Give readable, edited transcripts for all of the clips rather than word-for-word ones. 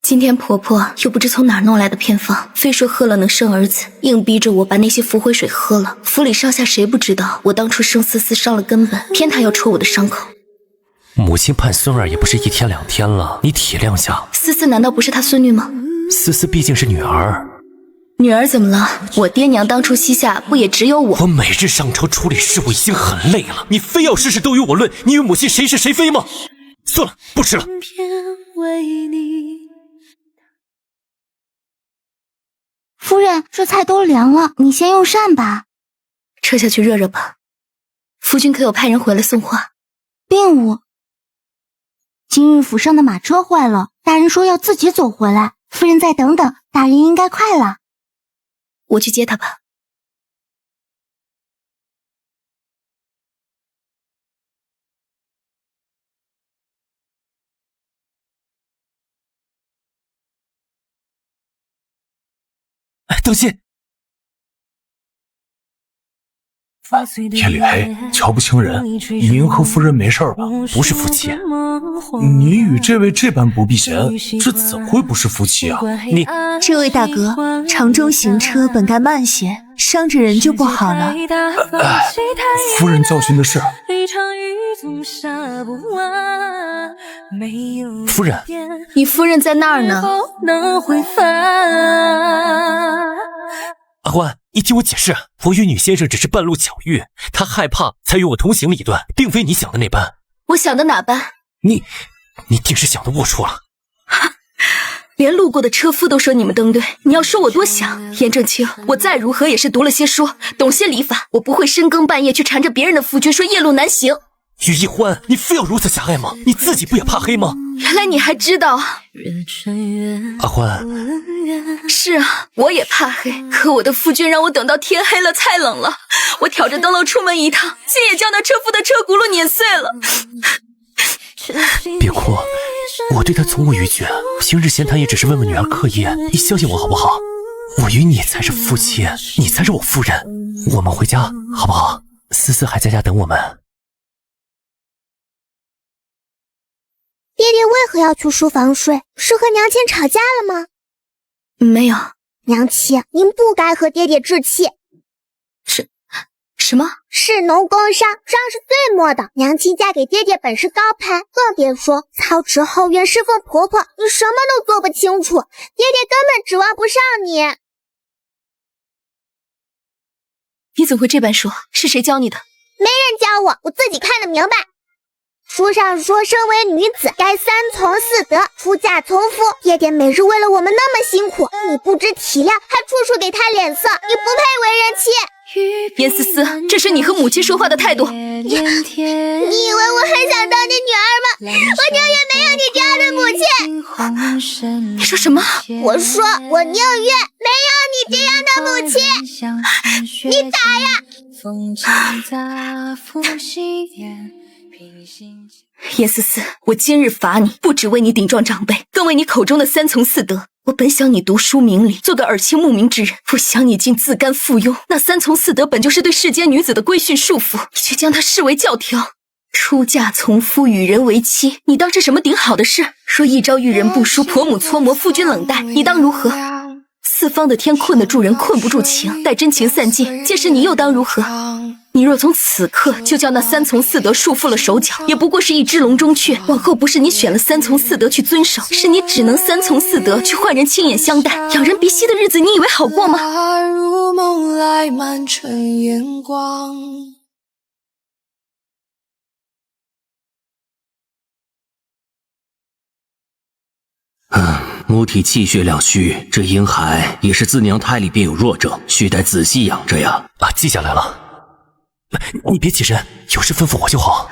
今天婆婆又不知从哪儿弄来的偏方，非说喝了能生儿子，硬逼着我把那些符灰水喝了。府里上下谁不知道我当初生思思伤了根本，偏她要戳我的伤口。母亲盼孙儿也不是1天2天了，你体谅下。思思难道不是她孙女吗？思思毕竟是女儿。女儿怎么了？我爹娘当初膝下不也只有我？我每日上朝处理事务已经很累了，你非要事事都与我论，你与母亲谁是谁非吗？算了，不吃了。夫人，这菜都凉了，你先用膳吧。撤下去热热吧。夫君可有派人回来送话？并无。今日府上的马车坏了，大人说要自己走回来。夫人再等等，大人应该快了。我去接他吧。等心。天里黑，瞧不清人，您和夫人没事吧？不是夫妻。你与这位这般不避嫌，这怎会不是夫妻啊？你这位大哥，长中行车本该慢些，伤着人就不好了。夫人教训的是。夫人，你夫人在那儿呢。阿欢，你听我解释，我与女先生只是半路巧遇，他害怕才与我同行了一段，并非你想的那般。我想的哪般？你定是想的龌龊了。连路过的车夫都说你们登对，你要说我多想？颜正清，我再如何也是读了些书，懂些礼法，我不会深更半夜去缠着别人的夫君说夜路难行。于一欢，你非要如此狭隘吗？你自己不也怕黑吗？原来你还知道。阿欢，是啊，我也怕黑，可我的夫君让我等到天黑了才冷了。我挑着灯笼出门一趟，竟也将那车夫的车轱辘碾碎了。别哭，我对他从无逾矩，平日闲谈也只是问问女儿课业，你相信我好不好？我与你才是夫妻，你才是我夫人，我们回家好不好？思思还在家等我们。爹爹为何要去书房睡？是和娘亲吵架了吗？没有。娘亲，您不该和爹爹置气。什么？士农工商，商是最末的。娘亲嫁给爹爹本是高攀，更别说操持后院侍奉婆婆，你什么都做不清楚，爹爹根本指望不上你。你怎么会这般说？是谁教你的？没人教我，我自己看得明白。书上说，身为女子该3从4德，出嫁从夫。爹爹每日为了我们那么辛苦，你不知体谅，还处处给他脸色，你不配为人妻。颜思思，这是你和母亲说话的态度。你以为我很想当你女儿吗？我宁愿没有你这样的母亲。你说什么？我说我宁愿没有你这样的母亲。你打呀！颜思思，我今日罚你，不只为你顶撞长辈，更为你口中的3从4德。我本想你读书明理，做个耳清目明之人，不想你竟自甘附庸。那3从4德本就是对世间女子的规训束缚，你却将它视为教条。出嫁从夫，与人为妻，你当是什么顶好的事？若一朝遇人不淑，婆母搓磨，夫君冷待，你当如何？四方的天困得住人，困不住情，待真情散尽，届时你又当如何？你若从此刻就叫那3从4德束缚了手脚，也不过是一只笼中雀。往后不是你选了3从4德去遵守，是你只能3从4德去换人亲眼相待，仰人鼻息的日子，你以为好过吗？如梦来满城烟光。母体气血两虚，这婴孩也是自娘胎里便有弱症，需得仔细养着呀。记下来了。你别起身，有事吩咐我就好。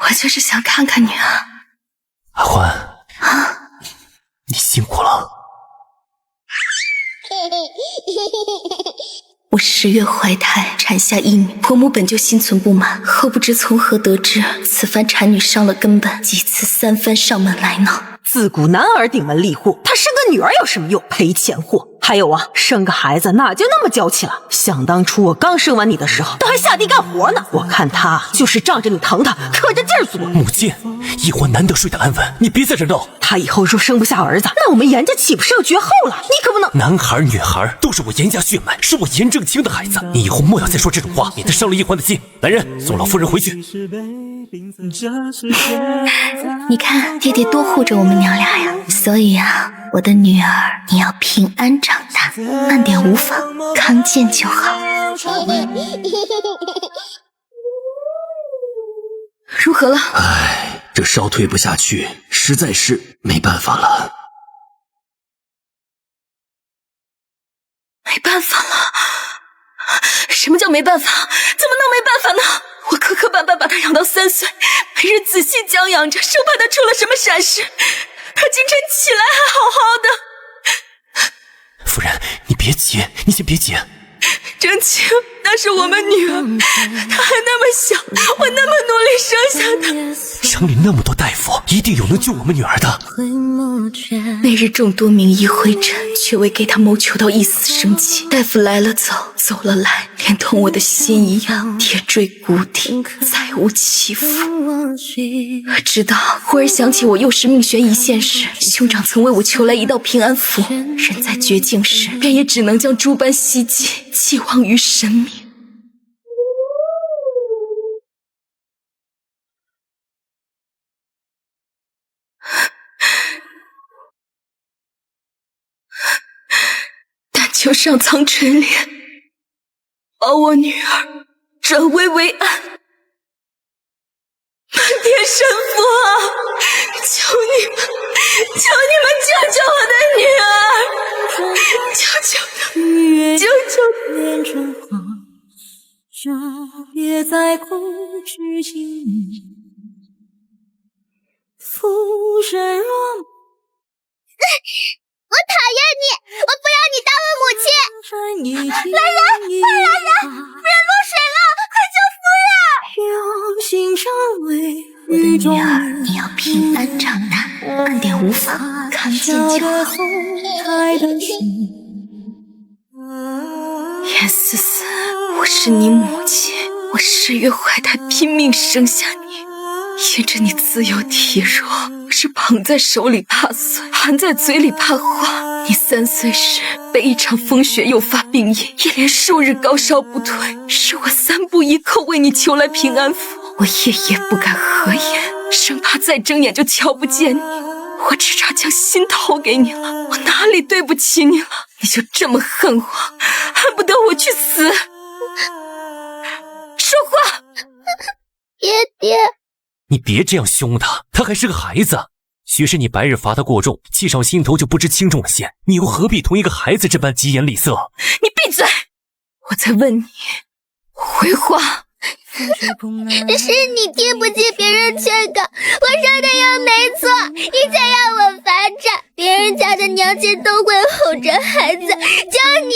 我就是想看看你啊。阿欢，你辛苦了。我10月怀胎，产下1女，婆母本就心存不满，后不知从何得知此番产女伤了根本，几次3番上门来闹。自古男儿顶门立户，她生个女儿有什么用？赔钱货！还有啊，生个孩子哪就那么娇气了？想当初我刚生完你的时候，都还下地干活呢。我看他就是仗着你疼他，可着劲儿做。母亲，一晚难得睡得安稳，你别在这闹。他以后若生不下儿子，那我们严家岂不是要绝后了？你可不能。男孩女孩都是我严家血脉，是我严正清的孩子。你以后莫要再说这种话，免得伤了叶欢的心。来人，送老夫人回去。你看爹爹多护着我们娘俩呀，所以啊，我的女儿，你要平安长大，慢点无妨，康健就好。如何了？唉，这烧退不下去，实在是没办法了。没办法了？什么叫没办法？怎么能没办法呢？我磕磕绊绊把他养到3岁，每日仔细将养着，生怕他出了什么闪失。他今晨起来还好好的。夫人，你别急，你先别急。正清，那是我们女儿，她还那么小，我那么努力生下她。城里那么多大夫，一定有能救我们女儿的。那日众多名医会诊，却未给她谋求到一丝生机。大夫来了走，走了来，连同我的心一样，铁坠谷底，再无起伏。直到忽而想起我幼时命悬一线时，兄长曾为我求来一道平安符，人在绝境时，便也只能将诸般希冀寄望于神明。但求上苍垂怜，保我女儿转危为安。满天神佛啊，求你们救救我的女儿，救救她，救救她。别再恐惧心浮生若我讨厌你，我不要你当我母亲。来人，快来人！夫人落水了，快救夫人！我的女儿，你要平安长大，慢点无妨，康健就好。严思思，我是你母亲，我10月怀胎拼命生下你，沿着你自幼体弱，我是捧在手里怕碎，含在嘴里怕化。你3岁时被一场风雪诱发病因，一连数日高烧不退，是我3步1叩为你求来平安符，我夜夜不敢合眼，生怕再睁眼就瞧不见你。我只差将心投给你了，我哪里对不起你了？你就这么恨我，恨不得我去死？说话！爹，你别这样凶他，他还是个孩子。许是你白日罚他过重，气上心头就不知轻重了些，你又何必同一个孩子这般疾言厉色？你闭嘴！我在问你，回话。是你听不进别人劝告，我说的又没错，你才让我罚站。别人家的娘亲都会哄着孩子，就你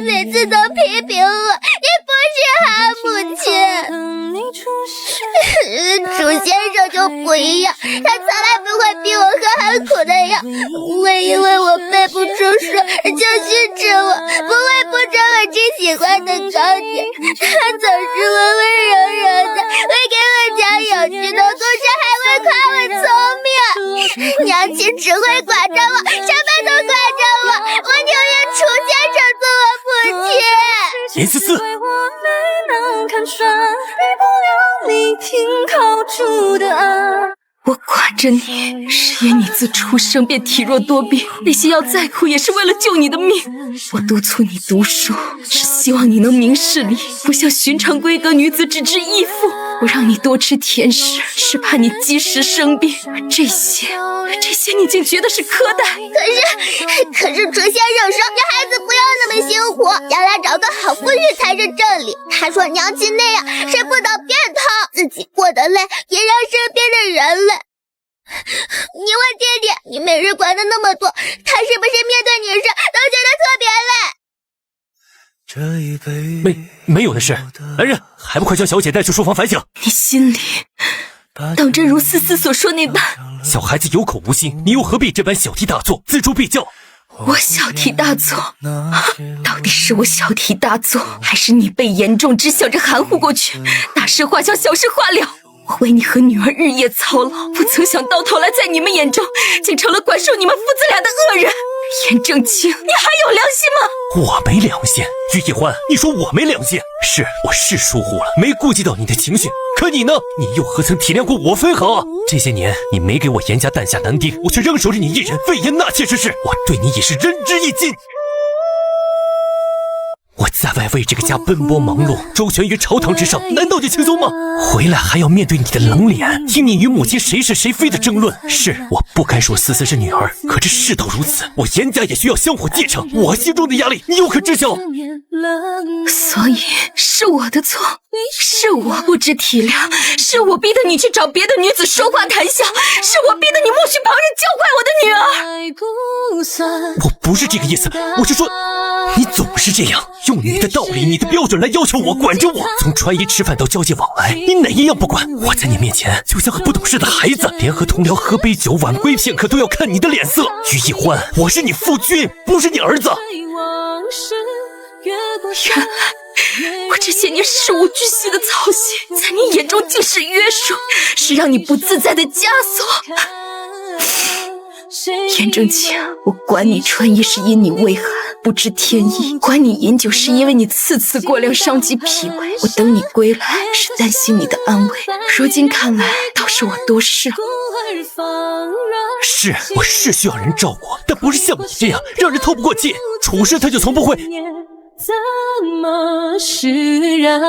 每次都批评我，你不是好母亲。楚先生就不一样，他从来不会逼我喝很苦的药，不会因为我背不出书就训斥我，不会不准我吃喜欢的糕点，他总是温温柔柔的，会给我讲有趣的故事，还会夸我聪明。娘亲只会管着我，什么都管着我，我宁愿楚先生做我母亲。严思思，我管着你，是因你自出生便体弱多病，那些药再苦也是为了救你的命。我督促你读书，是希望你能明事理，不像寻常闺阁女子只知依附。我让你多吃甜食，是怕你积食生病。这些你竟觉得是苛待？可是楚先生说，女孩子不要那么辛苦，将来找个好夫婿才是正理。他说娘亲那样是不得变通，自己过得累，也让身边的人累。你问爹爹，你每日管的那么多，他是不是面对女生都觉得特别累？没有的事。来人，还不快将小姐带去书房反省？你心里当真如思思所说那般？小孩子有口无心，你又何必这般小题大做，锱铢必较？我小题大做，到底是我小题大做，还是你被言重只想着含糊过去，大事化小，小事化了？我为你和女儿日夜操劳，不曾想到头来在你们眼中，竟成了管束你们父子俩的恶人。颜正清，你还有良心吗？我没良心，于一欢，你说我没良心？我是疏忽了，没顾及到你的情绪。可你呢？你又何曾体谅过我分毫？这些年你没给我严家诞下男丁，我却仍守着你一人，为言纳妾之事，我对你已是仁至义尽。我在外为这个家奔波忙碌，周旋于朝堂之上，难道就轻松吗？回来还要面对你的冷脸，听你与母亲谁是谁非的争论。我不该说思思是女儿，可这事到如此，我严家也需要香火继承，我心中的压力你又可知晓？所以是我的错，是我不知体谅，是我逼得你去找别的女子说话谈笑，是我逼得你默许旁人教坏我的女儿。我不是这个意思，我是说你总是这样用你的道理、你的标准来要求我、管着我，从穿衣吃饭到交际往来，你哪一样不管？我在你面前就像个不懂事的孩子，连和同僚喝杯酒、晚归片刻都要看你的脸色。于一欢，我是你夫君，不是你儿子。原来我这些年事无巨细的操心，在你眼中竟是约束，是让你不自在的枷锁。颜正清，我管你穿衣是因你畏寒不知天意，管你饮酒是因为你次次过量伤及脾胃，我等你归来是担心你的安危，如今看来倒是我多事了。我是需要人照顾，但不是像你这样让人透不过气，处事他就从不会。怎么释然？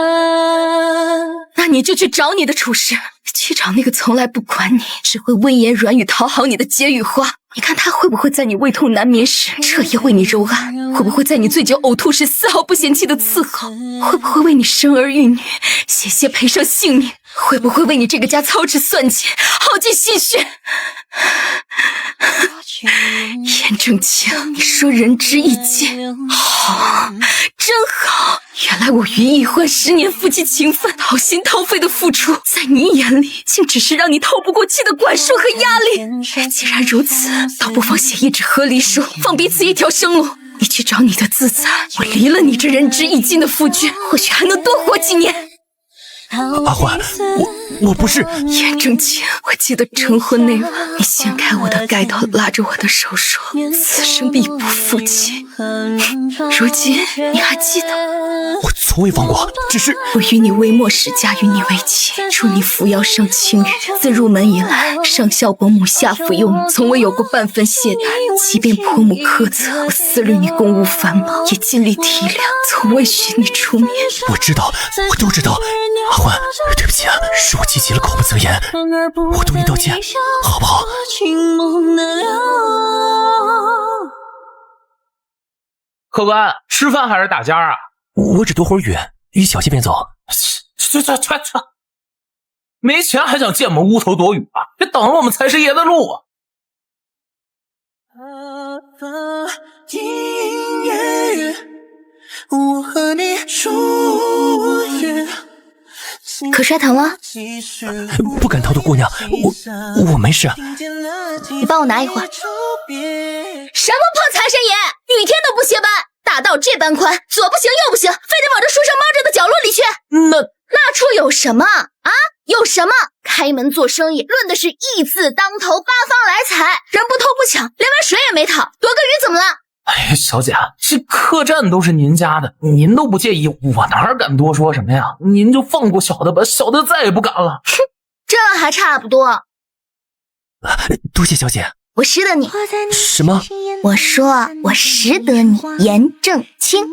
那你就去找你的处事，去找那个从来不管你，只会温言软语讨好你的解语花。你看他会不会在你胃痛难眠时彻夜为你揉按？会不会在你醉酒呕吐时丝毫不嫌弃的伺候？会不会为你生儿育女，险些赔上性命？会不会为你这个家操持算计，耗尽心血？颜正清，你说仁至义尽，好，真好。原来我与易欢10年夫妻情分，掏心掏肺的付出，在你眼里竟只是让你透不过气的管束和压力。既然如此，倒不妨写一纸和离书，放彼此一条生路。你去找你的自在，我离了你这仁至义尽的夫君，或许还能多活几年。阿欢，我不是颜正清，我记得成婚那晚，你掀开我的盖头，拉着我的手说：“此生必不负妻。”如今你还记得？我从未忘过，只是我与你未末时嫁与你为妻，助你扶摇上青云。自入门以来，上孝伯母，下抚幼女，从未有过半分懈怠。即便婆母苛责，我思虑你公务繁忙，也尽力体谅，从未许你出面。我知道，我都知道。阿欢，对不起啊，是我气急了，口不择言，我对你道歉，好不好？客官，吃饭还是打尖啊？我只多会儿雨，一小气便走。去，没钱还想见我们屋头躲雨啊？别挡了我们财神爷的路啊！我和你疏远。可摔疼了？不敢逃的姑娘，我没事。你帮我拿一会儿。什么破财神爷，雨天都不歇班，大道这般宽，左不行右不行，非得往这树上猫着的角落里去。那处有什么啊？有什么？开门做生意，论的是义字当头，八方来财，人不偷不抢，连碗水也没讨，躲个雨怎么了？哎，小姐，这客栈都是您家的，您都不介意，我哪敢多说什么呀？您就放过小的吧，小的再也不敢了。哼，这还差不多。多谢小姐。我识得你。什么？我说我识得你，颜正清。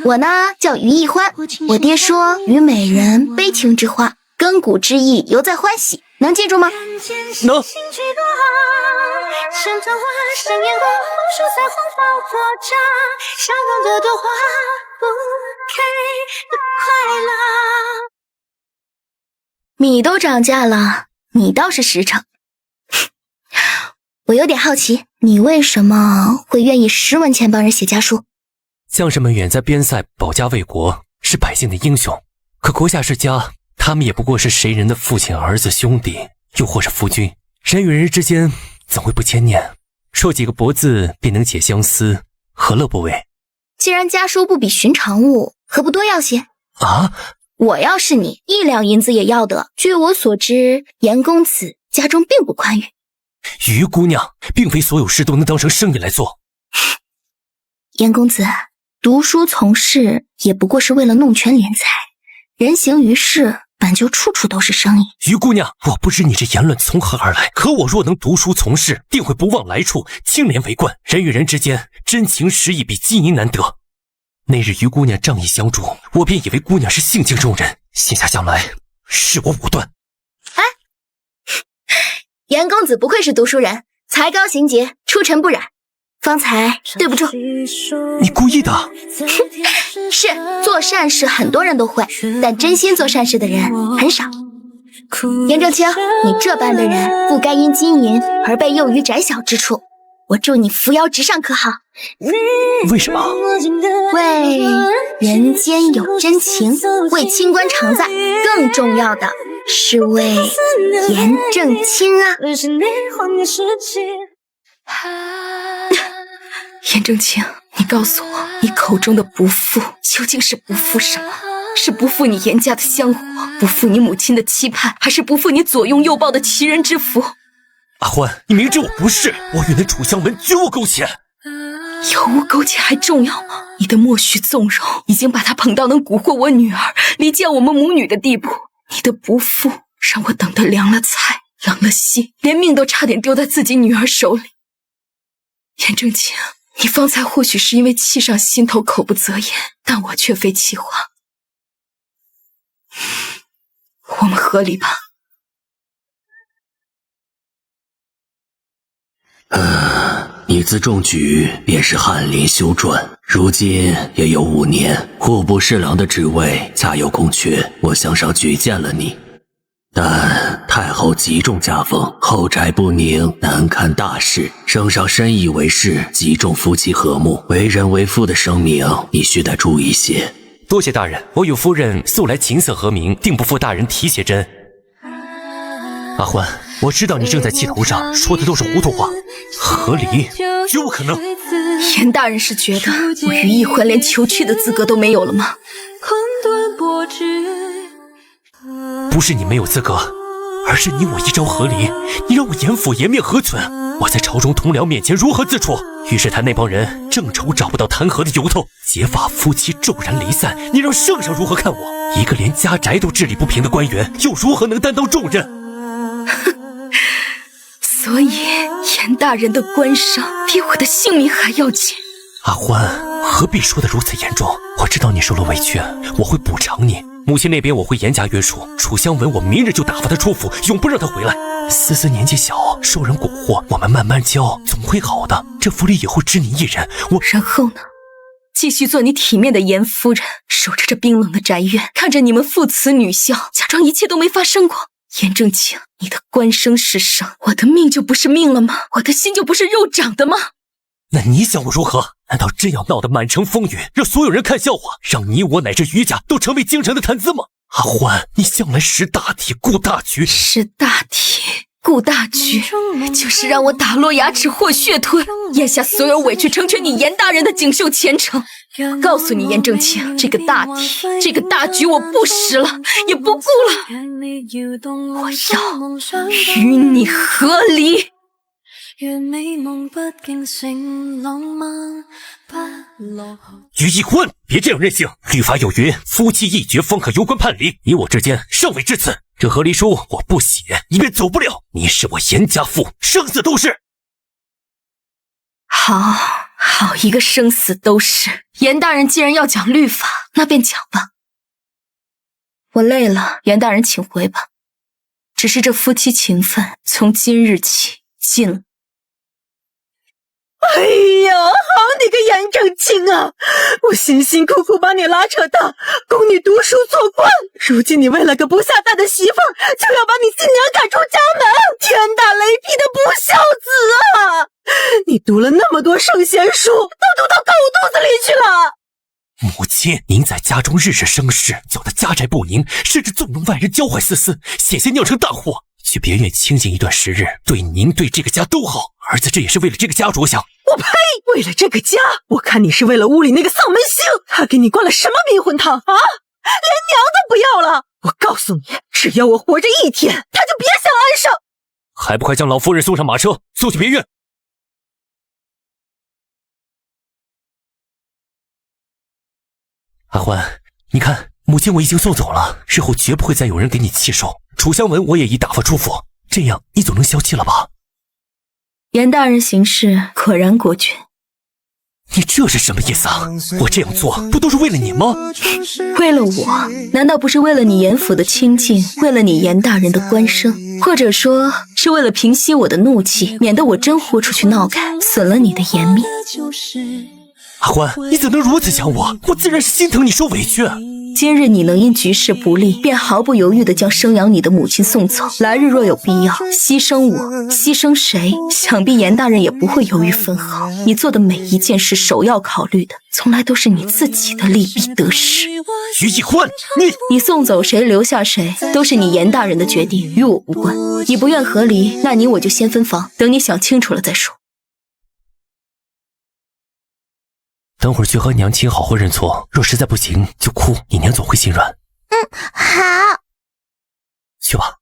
我呢叫于一欢，我爹说虞美人，悲情之花，亘古之意犹在欢喜，能记住吗？能。米都涨价了，你倒是实诚。我有点好奇，你为什么会愿意10文钱帮人写家书？将士们远在边塞保家卫国，是百姓的英雄，可国下世家，他们也不过是谁人的父亲、儿子、兄弟，又或是夫君，人与人之间怎会不牵念？说几个薄字便能解相思，何乐不为？既然家书不比寻常物，何不多要些？啊！我要是你，1两银子也要得。据我所知，严公子家中并不宽裕。于姑娘，并非所有事都能当成生意来做。严公子，读书从事也不过是为了弄权敛财，人行于世本就处处都是生意。于姑娘，我不知你这言论从何而来，可我若能读书从事，定会不忘来处，清廉为冠。人与人之间，真情实意比金银难得。那日于姑娘仗义相助，我便以为姑娘是性情中人，现下想来，是我武断。哎，严公子不愧是读书人，才高行洁，出尘不染。方才对不住。你故意的？是，做善事很多人都会，但真心做善事的人很少。严正清，你这般的人不该因金银而被诱于窄小之处。我祝你扶摇直上，可好？为什么？为人间有真情，为清官常在，更重要的是为严正清啊！严正清，你告诉我，你口中的不负究竟是不负什么？是不负你严家的香火，不负你母亲的期盼，还是不负你左拥右抱的齐人之福？阿欢，你明知我不是，我与那楚香文绝无勾结。有无勾结还重要吗？你的默许纵容已经把他捧到能蛊惑我女儿，离间我们母女的地步。你的不负让我等得凉了菜，冷了心，连命都差点丢在自己女儿手里。严正清，你方才或许是因为气上心头，口不择言，但我却非气话。我们和离吧。你自中举便是翰林修撰，如今也有5年，户部侍郎的职位恰有空缺，我向上举荐了你。但太后极重家风，后宅不宁，难堪大事。圣上深以为是，极重夫妻和睦，为人为父的声明，你须得注意些。多谢大人，我与夫人素来琴瑟和鸣，定不负大人提携之恩。阿欢，我知道你正在气头上，说的都是糊涂话。和离？绝不可能！严大人是觉得我于易欢连求娶的资格都没有了吗？不是你没有资格，而是你我一朝和离，你让我严府颜面何存？我在朝中同僚面前如何自处？于是他那帮人正愁找不到弹劾的由头，结发夫妻骤然离散，你让圣上如何看我？一个连家宅都治理不平的官员，又如何能担当重任？所以严大人的官伤比我的性命还要紧。阿欢，何必说得如此严重？我知道你受了委屈，我会补偿你。母亲那边我会严加约束，楚香文我明日就打发她出府，永不让她回来。思思年纪小，受人蛊惑，我们慢慢教，总会好的。这府里以后只你一人，然后呢？继续做你体面的严夫人，守着这冰冷的宅院，看着你们父慈女孝，假装一切都没发生过。严正清，你的官生是生，我的命就不是命了吗？我的心就不是肉长的吗？那你想我如何？难道真要闹得满城风雨，让所有人看笑话，让你我乃至于家都成为京城的谈资吗？阿欢，你向来识大体顾大局，识大体顾大局，就是让我打落牙齿或血吞，咽下所有委屈，成全你严大人的锦绣前程。我告诉你，严正清，这个大体，这个大局，我不识了，也不顾了。我要与你和离。于易欢，别这样任性。律法有云，夫妻一决方可由官判离，你我之间尚未至此。这和离书我不写，你便走不了。你是我严家父，生死都是。好一个生死都是。严大人既然要讲律法，那便讲吧。我累了，严大人请回吧。只是这夫妻情分，从今日起尽了。哎呀，好你个严正清啊！我辛辛苦苦把你拉扯大，供你读书做官，如今你为了个不下蛋的媳妇儿，就要把你新娘赶出家门，天打雷劈的不孝子啊！你读了那么多圣贤书，都读到狗肚子里去了。母亲，您在家中日日生事，搅得家宅不宁，甚至纵容外人教坏思思，险些酿成大祸。却别愿清静一段时日，对您对这个家都好，儿子这也是为了这个家着想。我呸！为了这个家，我看你是为了屋里那个丧门星，他给你灌了什么迷魂汤啊？连娘都不要了！我告诉你，只要我活着一天，他就别想安生。还不快将老夫人送上马车，送去别院！阿欢，你看，母亲我已经送走了，日后绝不会再有人给你弃守。楚香文我也已打发出府，这样你总能消气了吧？严大人行事果然果决。你这是什么意思啊？我这样做不都是为了你吗？为了我？难道不是为了你严府的清静，为了你严大人的官升，或者说是为了平息我的怒气，免得我真豁出去闹开，损了你的颜面？阿欢，你怎能如此想我？我自然是心疼你受委屈。今日你能因局势不利，便毫不犹豫地将生养你的母亲送走，来日若有必要牺牲我，牺牲谁，想必严大人也不会犹豫分毫。你做的每一件事，首要考虑的从来都是你自己的利弊得失。于以欢，你送走谁留下谁，都是你严大人的决定，与我无关。你不愿和离，那你我就先分房，等你想清楚了再说。等会儿去和娘亲好好认错，若实在不行就哭，你娘总会心软。好。去吧。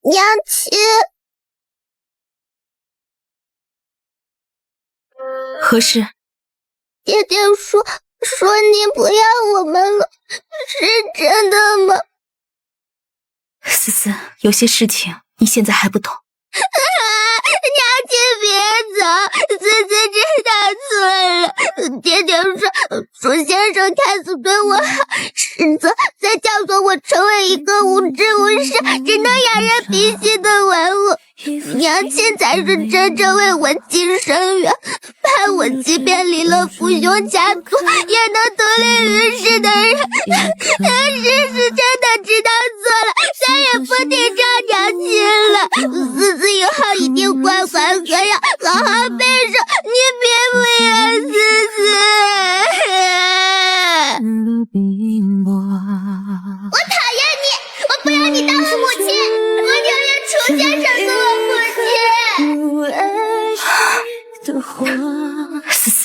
娘亲。何事？爹爹说你不要我们了，是真的吗？思思，有些事情你现在还不懂。娘亲别走，思思知道错了。爹爹说楚先生看似对我好，实则在教唆我成为一个无知无识、只能仰人鼻息的玩物。娘亲才是真正为我尽深远，盼我即便离了父兄家族，也能独立于世的人。世是真的知道错了，再也不听照娘亲了。思思以后一定乖乖和要，好好备受。你别不要思思。我讨厌你，我不要你当我母亲，我宁愿楚先生做我母亲。思思，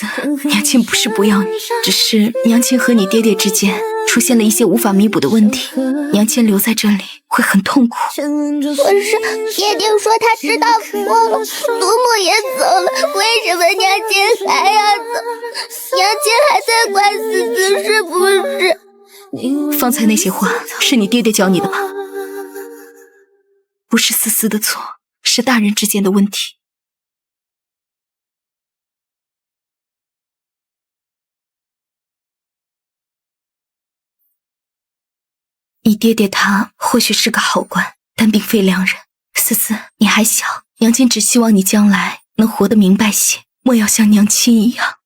娘亲不是不要你，只是娘亲和你爹爹之间出现了一些无法弥补的问题，娘亲留在这里会很痛苦。可是爹爹说他知道错了，祖母也走了，为什么娘亲还要走？娘亲还在管思思是不是？方才那些话是你爹爹教你的吧？不是思思的错，是大人之间的问题。你爹爹他或许是个好官，但并非良人。思思，你还小，娘亲只希望你将来能活得明白些，莫要像娘亲一样。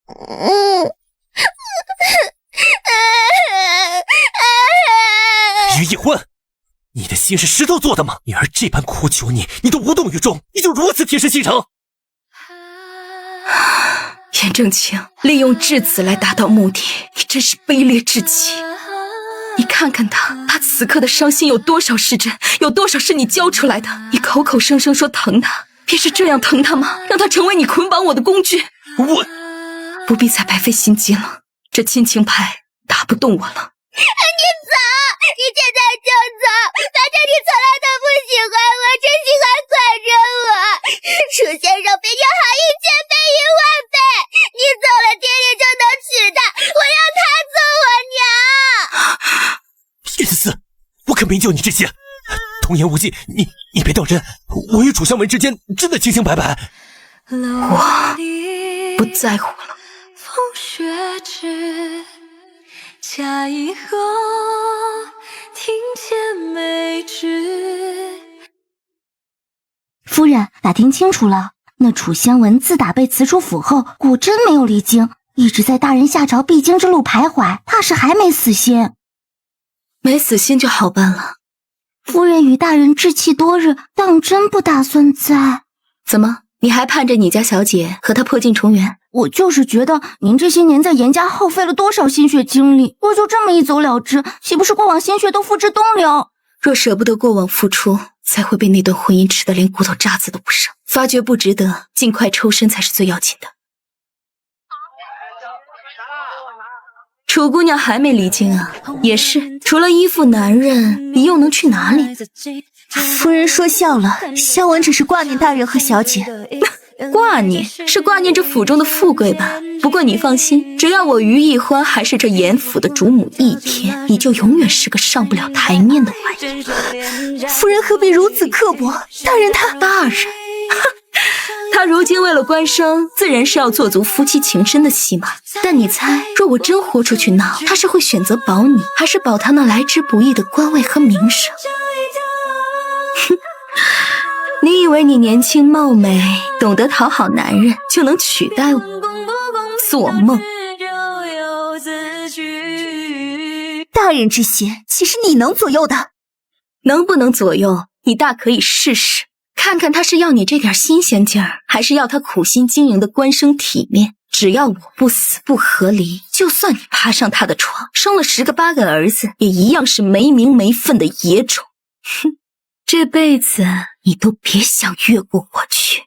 于以欢，你的心是石头做的吗？女儿这般苦求你，你都无动于衷，你就如此铁石心肠？颜正清，利用质子来达到目的，你真是卑劣至极。你看看他此刻的伤心有多少是真，有多少是你教出来的？你口口声声说疼他，便是这样疼他吗？让他成为你捆绑我的工具？我不必再白费心机了，这亲情牌打不动我了。你走，你现在就走，反正你从来都不喜欢我，只喜欢管着我。楚先生比你好1000倍1万倍，你走了爹爹就能娶她，我让他做我娘。叶思思，我可没教你这些，童言无忌，你别当真，我与楚香文之间真的清清白白。我不在乎了。风雪之恰以后听见美之。夫人打听清楚了，那楚香文自打被辞出府后，果真没有离京，一直在大人下朝必经之路徘徊，怕是还没死心。没死心就好办了。夫人与大人置气多日，当真不打算再……怎么，你还盼着你家小姐和她破镜重圆？我就是觉得您这些年在严家耗费了多少心血精力，若就这么一走了之，岂不是过往心血都付之东流？若舍不得过往付出，才会被那段婚姻吃得连骨头渣子都不剩。发觉不值得，尽快抽身才是最要紧的。楚姑娘还没离京啊？也是，除了依附男人，你又能去哪里？夫人说笑了，香文只是挂念大人和小姐。挂念是挂念这府中的富贵吧？不过你放心，只要我于易欢还是这严府的主母一天，你就永远是个上不了台面的玩意。夫人何必如此刻薄？大人大人，他如今为了官升，自然是要做足夫妻情深的戏码。但你猜，若我真豁出去闹，他是会选择保你，还是保他那来之不易的官位和名声？哼。你以为你年轻貌美，懂得讨好男人，就能取代我？做梦！大人之心，岂是你能左右的？能不能左右，你大可以试试，看看他是要你这点新鲜劲儿，还是要他苦心经营的官升体面。只要我不死不和离，就算你爬上他的床，生了10个8个儿子，也一样是没名没分的野种。哼！这辈子你都别想越过我去。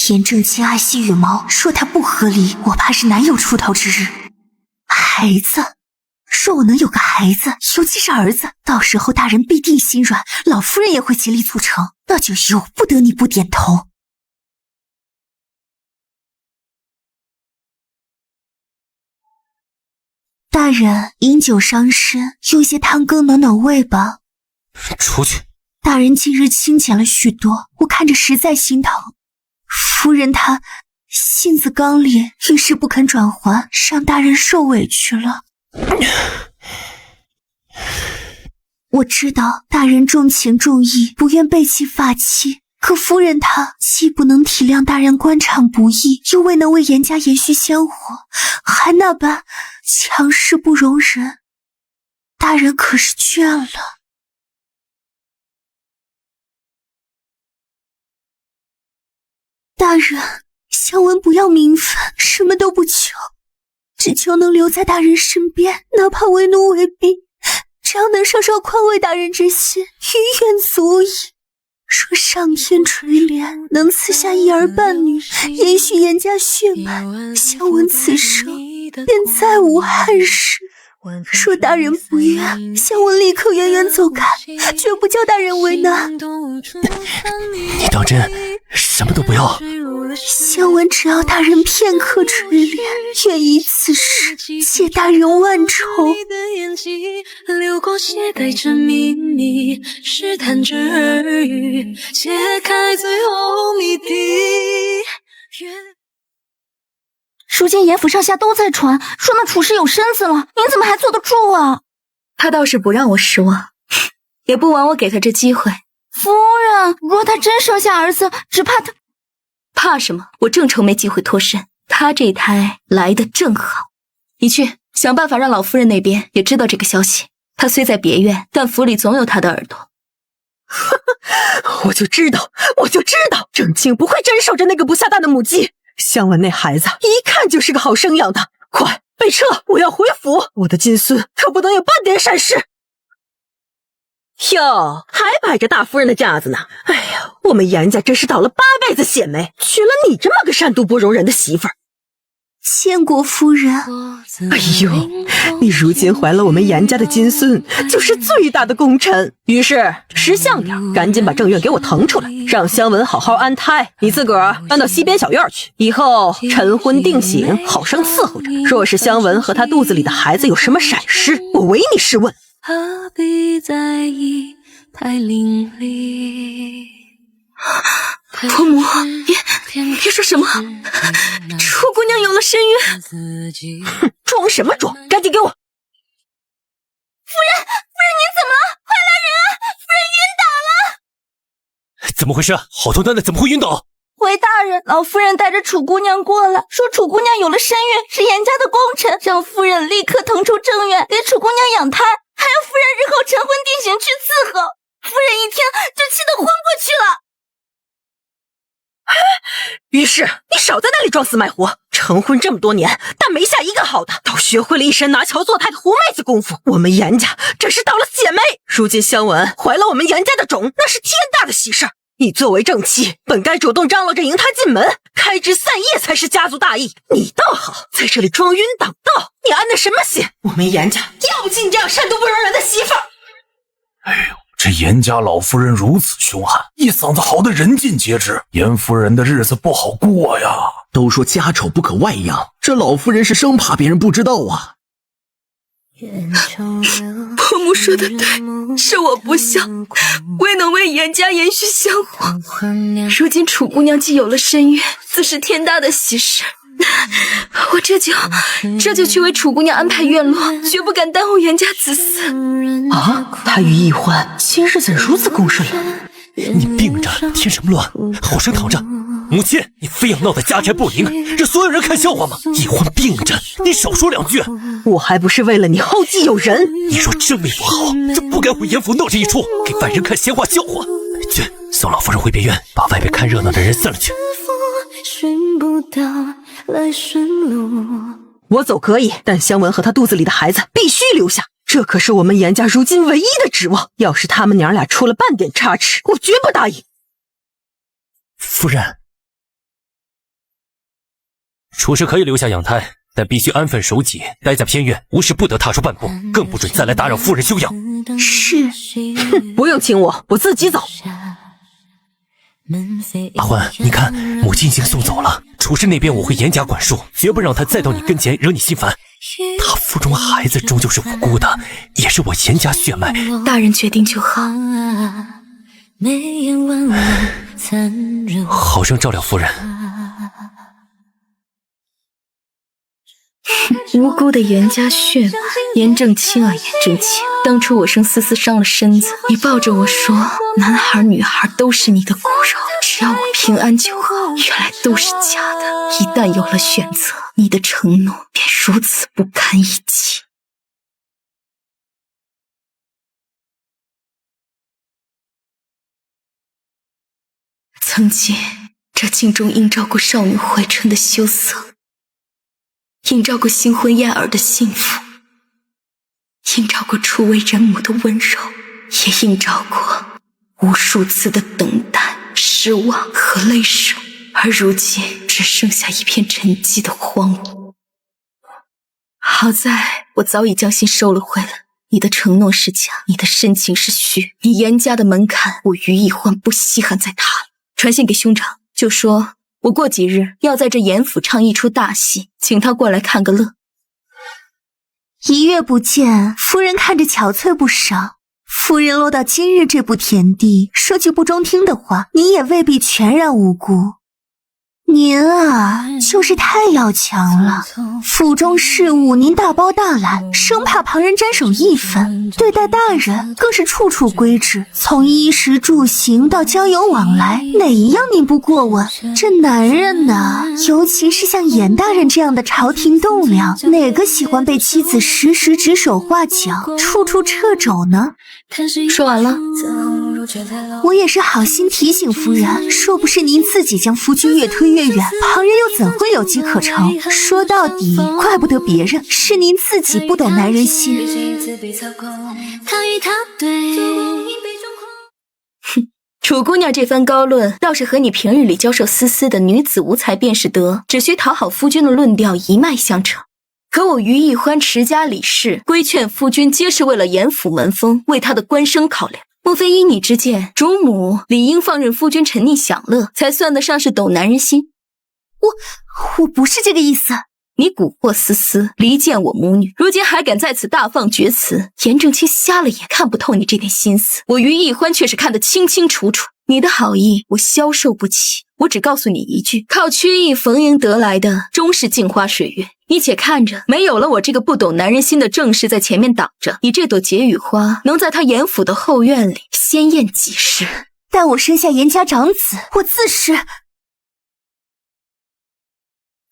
严正清爱惜羽毛，说他不合理，我怕是难有出头之日。孩子，说我能有个孩子，尤其是儿子，到时候大人必定心软，老夫人也会竭力促成，那就由不得你不点头。大人，饮酒伤身，用些汤羹暖暖胃吧。出去！大人近日清简了许多，我看着实在心疼。夫人她性子刚烈，一时不肯转还，让大人受委屈了。我知道大人重情重义，不愿背弃发妻，可夫人她既不能体谅大人官场不易，又未能为严家延续香火，还那般强势不容人，大人可是倦了。大人，香文不要名分，什么都不求，只求能留在大人身边，哪怕为奴为婢，只要能稍稍宽慰大人之心，于愿足矣。若上天垂怜，能赐下一儿半女，延续严家血脉，香文此生便再无憾事。若大人不愿，香文立刻远远走开，绝不叫大人为难。你当真什么都不要？香文只要大人片刻垂怜，愿以此事借大人万酬。流过血带着秘密，试探着耳语，揭开最后谜底。如今严府上下都在传，说那楚氏有身子了，您怎么还坐得住啊？他倒是不让我失望，也不枉我给他这机会。夫人，若他真生下儿子，只怕他……怕什么？我正愁没机会脱身，他这胎来得正好。你去想办法让老夫人那边也知道这个消息。他虽在别院，但府里总有他的耳朵。我就知道，正清不会真守着那个不下蛋的母鸡。香文那孩子一看就是个好生养的，快备车，我要回府，我的金孙可不能有半点闪失。哟，还摆着大夫人的架子呢！哎呀，我们严家真是倒了8辈子血霉，娶了你这么个善妒不容人的媳妇儿。见过夫人。哎呦，你如今怀了我们严家的金孙，就是最大的功臣。于是识相点，赶紧把正院给我腾出来，让香文好好安胎。你自个儿搬到西边小院去，以后晨昏定省，好生伺候着。若是香文和她肚子里的孩子有什么闪失，我唯你是问。何必在意太凌厉？婆母，别说什么，楚姑娘有了身孕。哼，装什么装？赶紧给我！夫人，您怎么了？快来人啊！夫人晕倒了！怎么回事？好端端的怎么会晕倒？回大人，老夫人带着楚姑娘过来，说楚姑娘有了身孕，是严家的功臣，让夫人立刻腾出正院给楚姑娘养胎，还要夫人日后晨昏定省去伺候。夫人一听就气得昏过去了。于是你少在那里装死卖活，成婚这么多年，但没下一个好的，都学会了一身拿桥做台的狐媚子功夫。我们严家真是倒了血霉。如今香文怀了我们严家的种，那是天大的喜事。你作为正妻，本该主动张罗着迎他进门，开枝散叶才是家族大义。你倒好，在这里装晕挡道，你安的什么心？我们严家要不起你这样善妒不容人的媳妇儿。哎呦，这严家老夫人如此凶悍，一嗓子嚎得人尽皆知，严夫人的日子不好过呀。都说家丑不可外扬，这老夫人是生怕别人不知道啊。婆母说的对，是我不孝，未能为严家延续香火。如今楚姑娘既有了身孕，自是天大的喜事。我这就去为楚姑娘安排院落，绝不敢耽误严家子嗣。啊，他与易欢今日怎如此公顺了？你病着添什么乱？好生躺着。母亲，你非要闹得家宅不宁，让所有人看笑话吗？易欢病着，你少说两句。我还不是为了你后继有人。你若真为不好，就不该回严府闹这一出，给外人看闲话笑话。去，送老夫人回别院，把外边看热闹的人散了去。我走可以，但香文和她肚子里的孩子必须留下，这可是我们严家如今唯一的指望。要是他们娘俩出了半点差池，我绝不答应。夫人，楚氏可以留下养胎，但必须安分守己，待在偏院，无事不得踏出半步，更不准再来打扰夫人休养。是。不用请我自己走。阿欢，你看，母亲已经送走了，楚氏那边我会严加管束，绝不让她再到你跟前惹你心烦。她腹中孩子终究是无辜的，也是我严家血脉。大人决定就好。好生照料夫人。无辜的严家血脉，严正清啊，严正清！当初我生思思伤了身子，你抱着我说，男孩女孩都是你的骨肉，只要我平安就好。原来都是假的。一旦有了选择，你的承诺便如此不堪一击。曾经，这镜中映照过少女怀春的羞涩，映照过新婚燕尔的幸福，映照过初为人母的温柔，也映照过无数次的等待、失望和泪水。而如今，只剩下一片沉寂的荒芜。好在我早已将心收了回来。你的承诺是假，你的深情是虚，你严家的门槛，我于易欢不稀罕在他了。传信给兄长，就说我过几日要在这严府唱一出大戏，请他过来看个乐。一月不见，夫人看着憔悴不少。夫人落到今日这步田地，说句不中听的话，你也未必全然无辜。您啊，就是太要强了。府中事务您大包大揽，生怕旁人沾手一分。对待大人更是处处规制，从衣食住行到交友往来，哪一样您不过问？这男人呢，尤其是像严大人这样的朝廷栋梁，哪个喜欢被妻子时时指手画脚，处处掣肘呢？说完了。我也是好心提醒夫人，若不是您自己将夫君越推越远，旁人又怎会有机可乘？说到底，怪不得别人，是您自己不懂男人心。哼，楚姑娘这番高论，倒是和你平日里教授思思的女子无才便是德，只需讨好夫君的论调一脉相承。可我于易欢持家理事，规劝夫君，皆是为了严府门风，为他的官声考量。莫非依你之见，主母理应放任夫君沉溺享乐，才算得上是懂男人心？我不是这个意思。你蛊惑思思，离间我母女，如今还敢在此大放厥词，严正清瞎了眼看不透你这点心思，我于易欢却是看得清清楚楚。你的好意我消受不起，我只告诉你一句，靠曲意逢迎得来的终是镜花水月。你且看着，没有了我这个不懂男人心的正室在前面挡着，你这朵解语花能在他严府的后院里鲜艳几时？待我生下严家长子，我自是。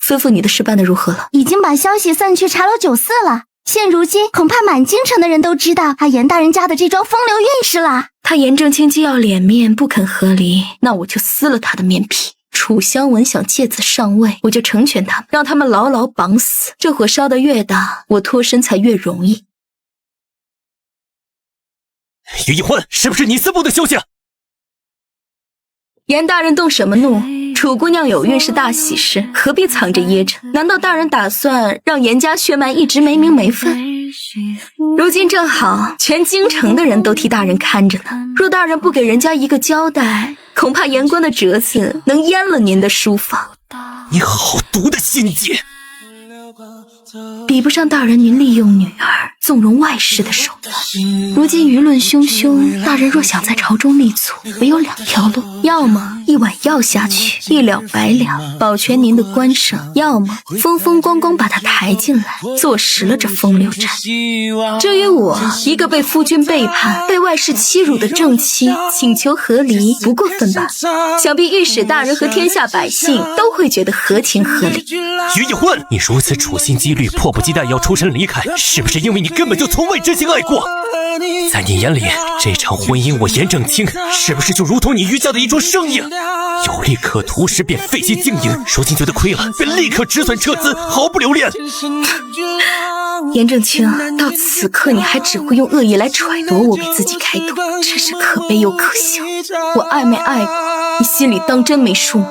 吩咐你的事办得如何了？已经把消息散去茶楼酒肆了。现如今恐怕满京城的人都知道他严大人家的这桩风流韵事了。他严正清既要脸面不肯和离，那我就撕了他的面皮。楚香文想借此上位，我就成全他们，让他们牢牢绑死。这火烧得越大，我脱身才越容易。于一欢，是不是你私部的消息？严大人动什么怒？楚姑娘有孕是大喜事，何必藏着掖着？难道大人打算让严家血脉一直没名没分？如今正好，全京城的人都替大人看着呢。若大人不给人家一个交代，恐怕严官的折子能淹了您的书房。你好毒的心机！比不上大人您利用女儿纵容外室的手段。如今舆论汹汹，大人若想在朝中立足，唯有两条路：要么一碗药下去，一了百了，保全您的官声；要么风风光光把他抬进来，坐实了这风流债。至于我，一个被夫君背叛、被外室欺辱的正妻，请求和离，不过分吧？想必御史大人和天下百姓都会觉得合情合理。于一欢，你如此处心积虑、迫不及待要出身离开，是不是因为你根本就从未真心爱过？在你眼里，这场婚姻我严正清是不是就如同你于家的一桩生意？有利可图时便费心经营，如今觉得亏了，便立刻止损撤资，毫不留恋。严正清，到此刻你还只会用恶意来揣度我，给自己开脱，真是可悲又可笑。我爱没爱过，你心里当真没数吗？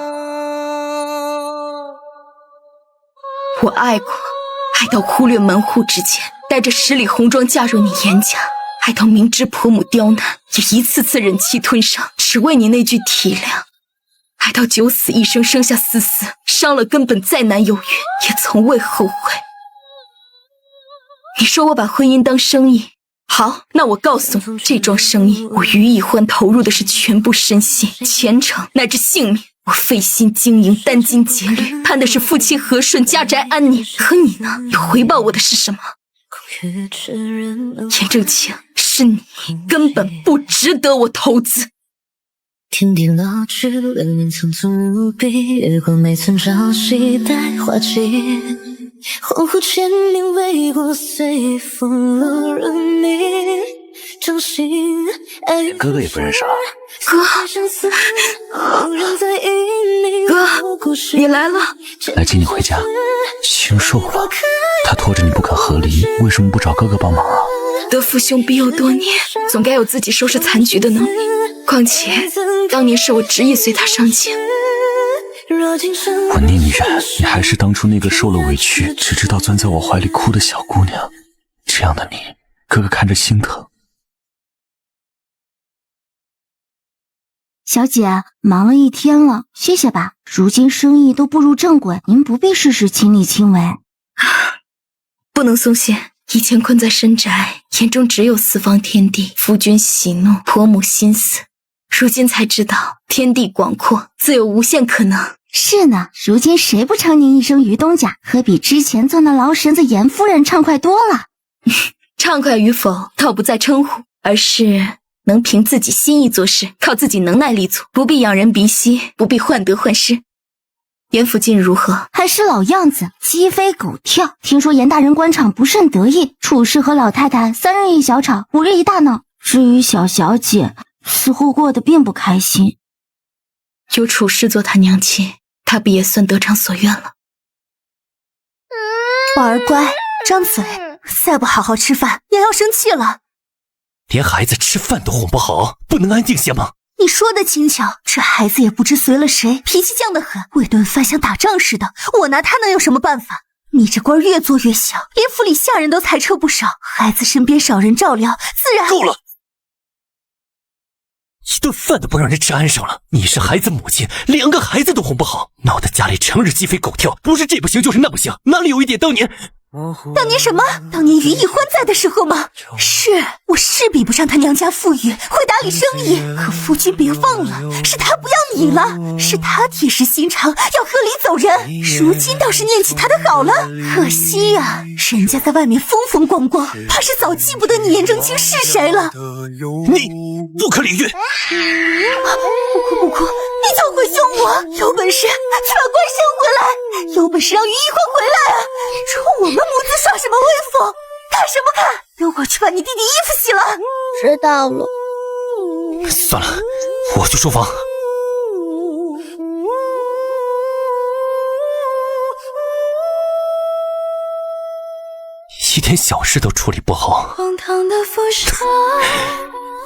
我爱过，爱到忽略门户之见，带着10里红妆嫁入你严家，爱到明知婆母刁难，也一次次忍气吞声，只为你那句体谅。爱到九死一生，生下思思，伤了根本再难有缘，也从未后悔。你说我把婚姻当生意，好，那我告诉你，这桩生意我于一欢投入的是全部身心、前程乃至性命。我费心经营，殚精竭虑，盼的是夫妻和顺，家宅安宁。可你呢？你回报我的是什么？严正清，是你根本不值得我投资。天地老去，流年匆匆如笔，月光没寸朝夕，待花期。恍惚千年未过，随风落入你。哥哥也不认识啊？哥，你来了。来接你回家。清瘦了，他拖着你不肯和离，为什么不找哥哥帮忙啊？得父兄庇佑多年，总该有自己收拾残局的能力。况且当年是我执意随他上京。我念你然，你还是当初那个受了委屈，只知道钻在我怀里哭的小姑娘。这样的你，哥哥看着心疼。小姐，忙了一天了，歇歇吧。如今生意都步入正轨，您不必事事亲力亲为。不能松懈，以前困在深宅，眼中只有四方天地，夫君喜怒，婆母心思。如今才知道，天地广阔，自有无限可能。是呢，如今谁不称您一声于东家，可比之前做那劳神子严夫人畅快多了。畅快与否，倒不在称呼，而是能凭自己心意做事，靠自己能耐立足，不必仰人鼻息，不必患得患失。严府近日如何？还是老样子，鸡飞狗跳。听说严大人官场不甚得意，处事和老太太3日一小吵，5日一大闹。至于小小姐，似乎过得并不开心。有楚氏做他娘亲，他必也算得偿所愿了。宝儿乖，张嘴，再不好好吃饭，也要生气了。连孩子吃饭都哄不好，不能安静些吗？你说的轻巧，这孩子也不知随了谁，脾气犟得很，为顿饭像打仗似的，我拿他能有什么办法？你这官越做越小，连府里下人都裁撤不少，孩子身边少人照料，自然……够了！一顿饭都不让人吃安生了，你是孩子母亲，2个孩子都哄不好，闹得家里成日鸡飞狗跳，不是这不行就是那不行，哪里有一点当年什么？当年于一欢在的时候吗？是，我是比不上他娘家富裕，会打理生意，可夫君别忘了，是他不要你了，是他铁石心肠要和离走人，如今倒是念起他的好了，可惜呀，人家在外面风风光光，怕是早记不得你严正清是谁了。你不可理喻！不哭，你就会凶我，有本事去把官生回来，有本事让于一欢回来啊！冲我们母子耍什么威风？看什么看？有我去把你弟弟衣服洗了。知道了。算了，我去书房。一点小事都处理不好，荒唐的浮沙，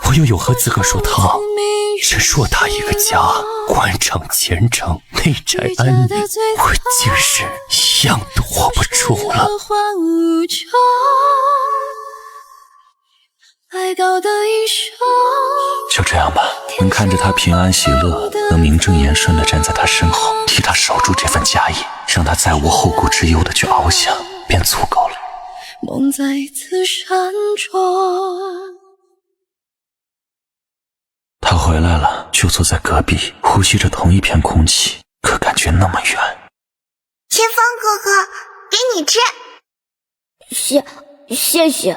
我又有何资格说他这硕大一个家，官场虔诚，内宅安宁，我竟是一样都握不住了。就这样吧，能看着他平安喜乐，能名正言顺地站在他身后，替他守住这份家业，让他再无后顾之忧地去翱翔，便足够了。梦再次闪烁。他回来了，就坐在隔壁，呼吸着同一片空气，可感觉那么远。前方哥哥，给你吃。谢谢。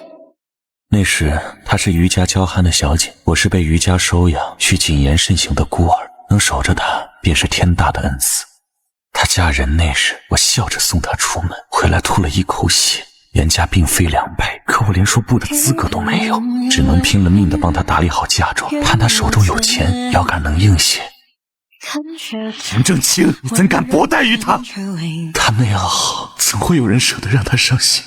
那时她是余家娇憨的小姐，我是被余家收养需谨言慎行的孤儿，能守着她便是天大的恩赐。她嫁人那时，我笑着送她出门，回来吐了一口血。袁家并非两辈，可我连说不的资格都没有，只能拼了命地帮她打理好嫁妆，盼她手中有钱，腰杆能硬些。严正清，你怎敢薄待于他？他那样好，怎会有人舍得让他伤心？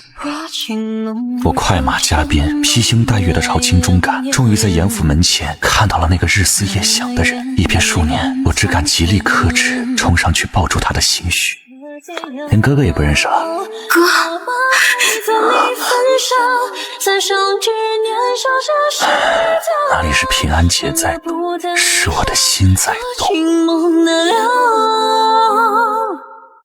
我快马加鞭，披星戴月地朝京中赶，终于在严府门前看到了那个日思夜想的人。一别数年，我只敢极力克制，冲上去抱住他的心绪，连哥哥也不认识了。哥，哪里是平安姐在动，是我的心在动。